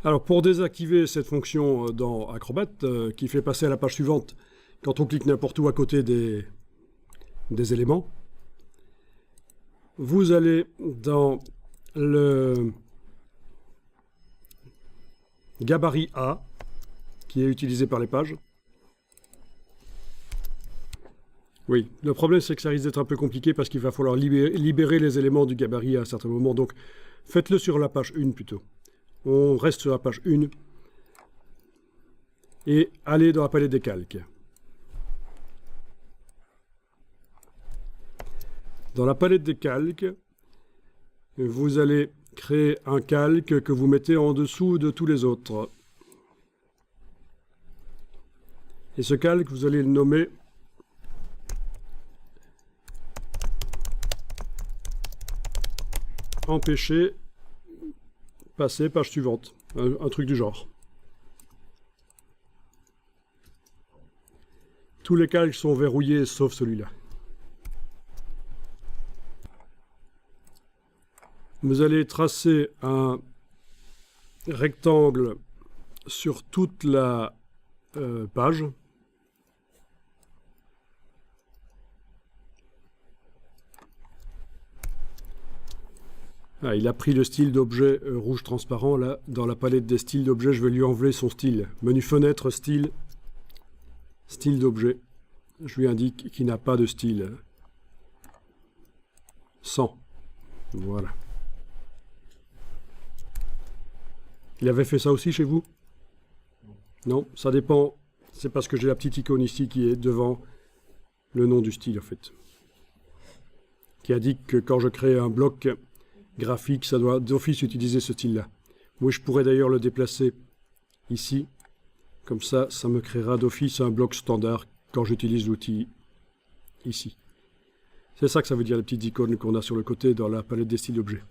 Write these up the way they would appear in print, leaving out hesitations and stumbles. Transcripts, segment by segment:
Alors pour désactiver cette fonction dans Acrobat, qui fait passer à la page suivante quand on clique n'importe où à côté des éléments, vous allez dans le gabarit A, qui est utilisé par les pages. Oui, le problème c'est que ça risque d'être un peu compliqué parce qu'il va falloir libérer les éléments du gabarit à un certain moment, donc faites-le sur la page 1 plutôt. On reste sur la page 1 et allez dans la palette des calques. Dans la palette des calques, vous allez créer un calque que vous mettez en dessous de tous les autres. Et ce calque, vous allez le nommer empêcher passer page suivante, un truc du genre. Tous les calques sont verrouillés sauf celui-là. Vous allez tracer un rectangle sur toute la page. Ah, il a pris le style d'objet rouge transparent, là, dans la palette des styles d'objets, je vais lui enlever son style. Menu fenêtre, style, style d'objet. Je lui indique qu'il n'a pas de style. 100. Voilà. Il avait fait ça aussi chez vous? Non, ça dépend. C'est parce que j'ai la petite icône ici qui est devant le nom du style, en fait. Qui indique que quand je crée un bloc graphique, ça doit d'office utiliser ce style-là. Oui, je pourrais d'ailleurs le déplacer ici. Comme ça, ça me créera d'office un bloc standard quand j'utilise l'outil ici. C'est ça que ça veut dire, les petites icônes qu'on a sur le côté dans la palette des styles d'objets.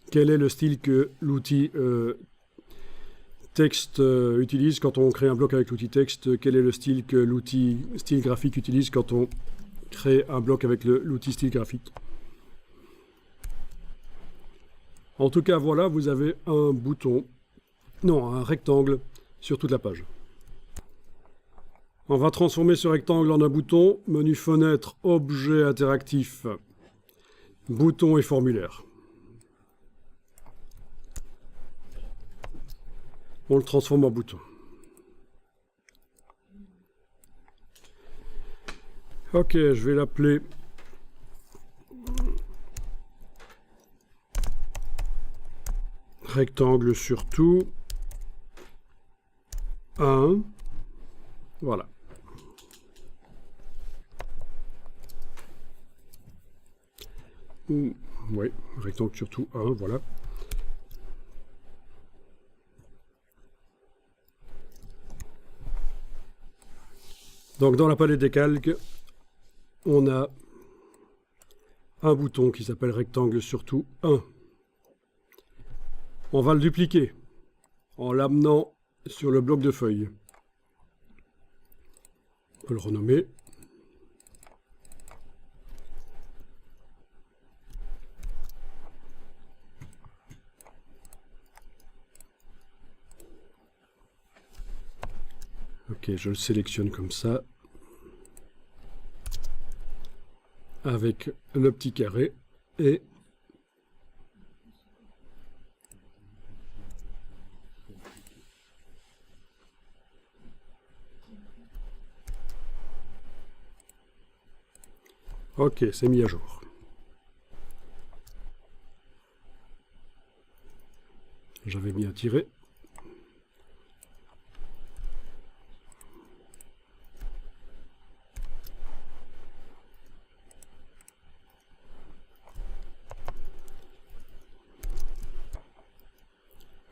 Quel est le style que l'outil texte utilise quand on crée un bloc avec l'outil texte? Quel est le style que l'outil style graphique utilise quand on crée un bloc avec l'outil style graphique? En tout cas, voilà, vous avez un bouton, non, un rectangle sur toute la page. On va transformer ce rectangle en un bouton. Menu fenêtre, objet interactif, bouton et formulaire. On le transforme en bouton. Ok, je vais l'appeler rectangle sur tout 1. Voilà. Oui, rectangle sur tout 1, voilà. Donc dans la palette des calques, on a un bouton qui s'appelle rectangle sur tout 1. On va le dupliquer en l'amenant sur le bloc de feuilles. On peut le renommer. Ok, je le sélectionne comme ça. Avec le petit carré et ok, c'est mis à jour. J'avais mis un tiret.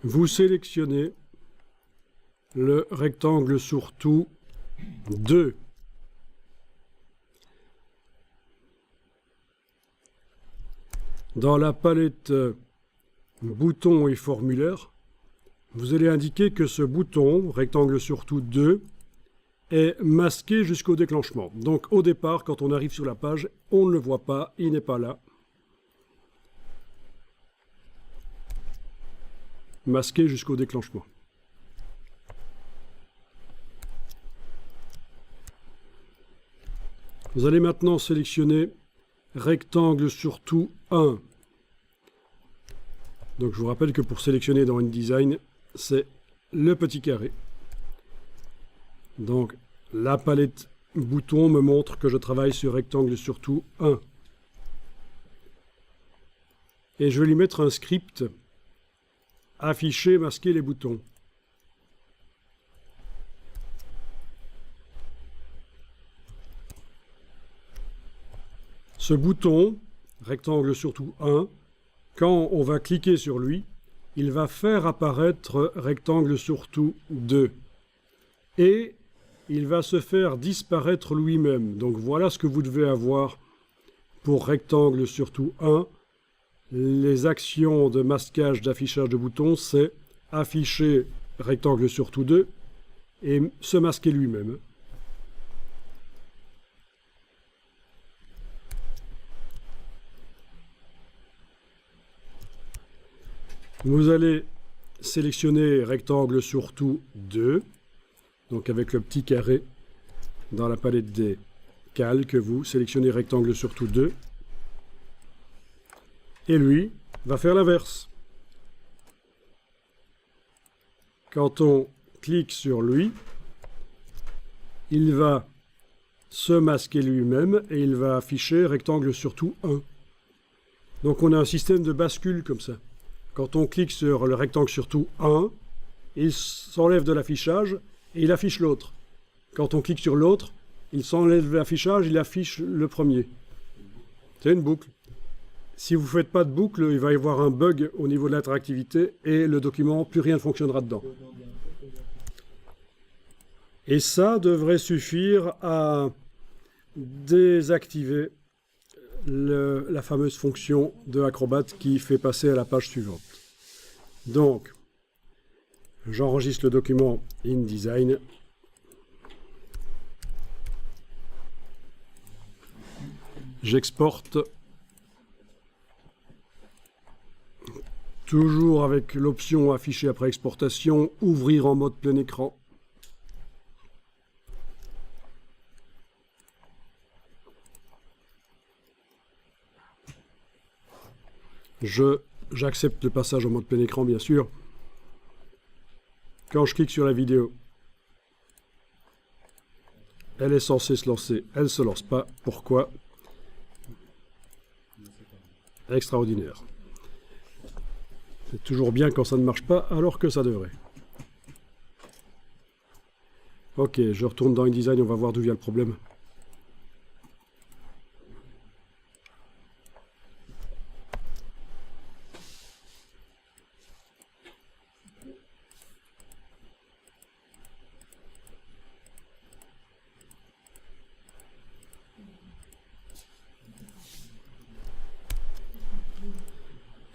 Vous sélectionnez le rectangle sur tout 2. Dans la palette boutons et formulaire, vous allez indiquer que ce bouton, rectangle sur tout 2, est masqué jusqu'au déclenchement. Donc au départ, quand on arrive sur la page, on ne le voit pas, il n'est pas là. masqué jusqu'au déclenchement. Vous allez maintenant sélectionner rectangle sur tout 1. Donc je vous rappelle que pour sélectionner dans InDesign, c'est le petit carré. Donc la palette bouton me montre que je travaille sur rectangle sur tout 1. Et je vais lui mettre un script afficher, masquer les boutons. Ce bouton, rectangle sur tout 1, quand on va cliquer sur lui, il va faire apparaître rectangle sur tout 2. Et il va se faire disparaître lui-même. Donc voilà ce que vous devez avoir pour rectangle sur tout 1. Les actions de masquage, d'affichage de boutons, c'est afficher rectangle sur tout 2 et se masquer lui-même. Vous allez sélectionner rectangle sur tout 2, donc avec le petit carré dans la palette des calques, vous sélectionnez rectangle sur tout 2. Et lui va faire l'inverse. Quand on clique sur lui, il va se masquer lui-même et il va afficher rectangle sur tout 1. Donc on a un système de bascule comme ça. Quand on clique sur le rectangle sur tout 1, il s'enlève de l'affichage et il affiche l'autre. Quand on clique sur l'autre, il s'enlève de l'affichage, il affiche le premier. C'est une boucle. Si vous ne faites pas de boucle, il va y avoir un bug au niveau de l'interactivité et le document, plus rien ne fonctionnera dedans. Et ça devrait suffire à désactiver la fameuse fonction de Acrobat qui fait passer à la page suivante. Donc, j'enregistre le document InDesign. J'exporte. Toujours avec l'option afficher après exportation, ouvrir en mode plein écran. J'accepte le passage en mode plein écran, bien sûr. Quand je clique sur la vidéo, elle est censée se lancer, elle ne se lance pas. Pourquoi? Extraordinaire. C'est toujours bien quand ça ne marche pas, alors que ça devrait. Ok, je retourne dans InDesign, on va voir d'où vient le problème.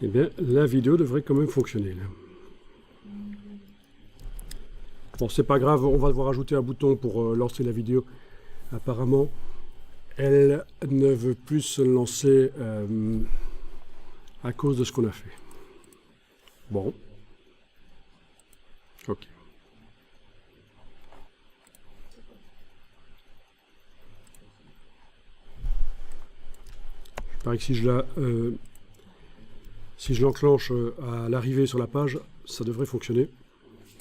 Eh bien, la vidéo devrait quand même fonctionner, là. Bon, c'est pas grave, on va devoir ajouter un bouton pour lancer la vidéo. Apparemment, elle ne veut plus se lancer à cause de ce qu'on a fait. Bon. Ok. Il paraît que si je l'enclenche à l'arrivée sur la page, ça devrait fonctionner.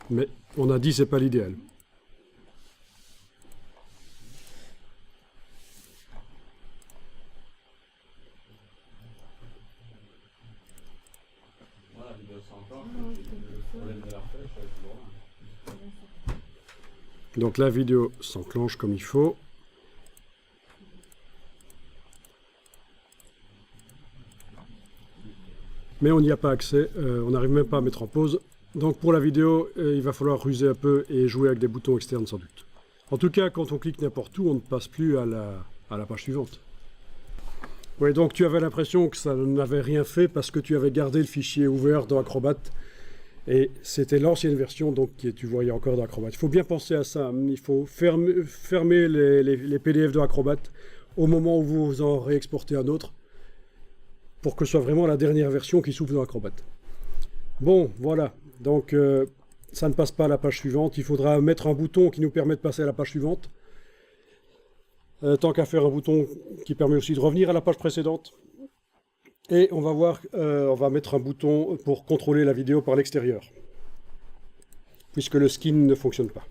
Mais on a dit que ce n'est pas l'idéal. Donc la vidéo s'enclenche comme il faut. Mais on n'y a pas accès, on n'arrive même pas à mettre en pause. Donc pour la vidéo, il va falloir ruser un peu et jouer avec des boutons externes sans doute. En tout cas, quand on clique n'importe où, on ne passe plus à la page suivante. Oui, donc tu avais l'impression que ça n'avait rien fait parce que tu avais gardé le fichier ouvert dans Acrobat. Et c'était l'ancienne version donc, que tu voyais encore dans Acrobat. Il faut bien penser à ça. Il faut fermer les PDF de Acrobat au moment où vous en réexportez un autre, pour que ce soit vraiment la dernière version qui s'ouvre dans Acrobat. Bon, voilà. Donc ça ne passe pas à la page suivante. Il faudra mettre un bouton qui nous permet de passer à la page suivante. Tant qu'à faire un bouton qui permet aussi de revenir à la page précédente. Et on va voir, on va mettre un bouton pour contrôler la vidéo par l'extérieur, puisque le skin ne fonctionne pas.